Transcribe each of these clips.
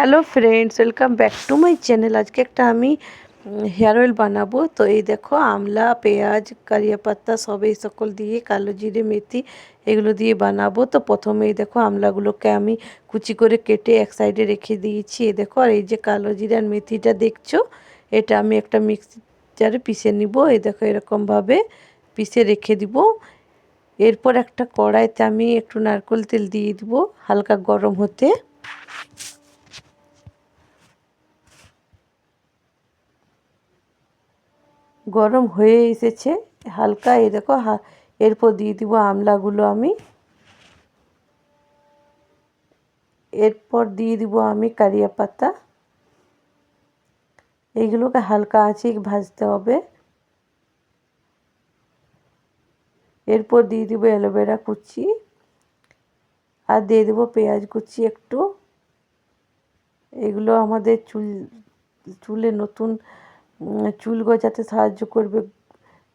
Hello friends, welcome back to my channel. আজকে একটা আমি হেয়ার অয়েল বানাবো। তো এই দেখো, আমলা, পেঁয়াজ, কারিয়া পাতা সব এই সকল দিয়ে, কালো জিরে, মেথি এগুলো দিয়ে বানাবো। তো প্রথমে এই দেখো, আমলাগুলোকে আমি কুচি করে কেটে এক সাইডে রেখে দিয়েছি। এই দেখো, আর এই যে কালো জিরে আর মেথিটা দেখছো, এটা আমি একটা মিক্সচারে পিষে নিব। এই দেখো, এরকমভাবে পিষে রেখে দিব। এরপর একটা কড়াইতে আমি একটু নারকেল তেল দিয়ে দিব, হালকা গরম হতে। গরম হয়ে এসেছে হালকা। এই দেখো, এরপর দিয়ে দিব আমলাগুলো আমি। এরপর দিয়ে দিব আমি কারিয়া পাতা। এইগুলোকে হালকা আঁচে ভাজতে হবে। এরপর দিয়ে দিব অ্যালোভেরা কুচি, আর দিয়ে দেবো পেঁয়াজ কুচি একটু। এগুলো আমাদের চুলে নতুন চুল গজাতে সাহায্য করবে,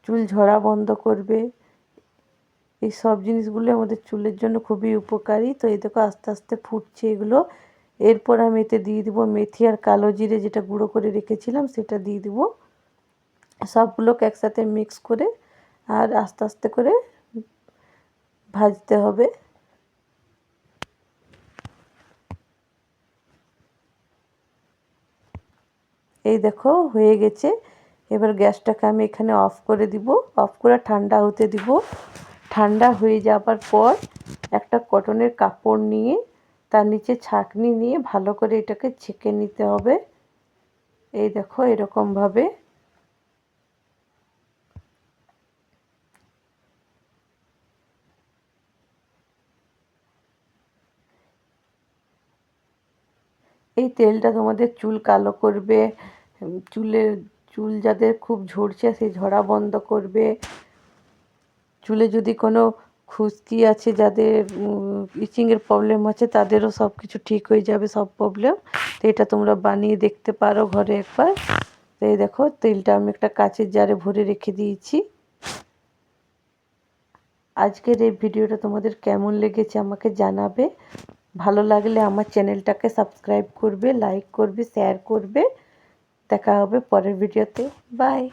চুল ঝরা বন্ধ করবে। এই সব জিনিসগুলো আমাদের চুলের জন্য খুবই উপকারী। তো এই দেখো, আস্তে আস্তে ফুটছে এগুলো। এরপর আমি এতে দিয়ে দিব মেথি আর কালো জিরে, যেটা গুঁড়ো করে রেখেছিলাম সেটা দিয়ে দিব। সবগুলোকে একসাথে মিক্স করে আর আস্তে আস্তে করে ভাজতে হবে। এই দেখো, হয়ে গেছে। এবার গ্যাসটাকে আমি এখানে অফ করে দিব। অফ করে ঠান্ডা হতে দিব। ঠান্ডা হয়ে যাবার পর একটা কটনের কাপড় নিয়ে তার নিচে ছাঁকনি নিয়ে ভালো করে এটাকে ছেঁকে নিতে হবে। এই দেখো, এরকমভাবে। এই তেলটা তোমাদের চুল কালো করবে, চুল যাদের খুব ঝরছে সেই ঝরা বন্ধ করবে। চুলে যদি কোনো খুশকি আছে, যাদের ইচিংয়ের প্রবলেম আছে, তাদেরও সব কিছু ঠিক হয়ে যাবে, সব প্রবলেম। তো এটা তোমরা বানিয়ে দেখতে পারো ঘরে একবার। তো এই দেখো, তেলটা আমি একটা কাচের জারে ভরে রেখে দিয়েছি। আজকের এই ভিডিওটা তোমাদের কেমন লেগেছে আমাকে জানাবে। ভালো লাগলে আমার চ্যানেলটাকে সাবস্ক্রাইব করবে, লাইক করবে, শেয়ার করবে। দেখা হবে পরের ভিডিওতে। বাই।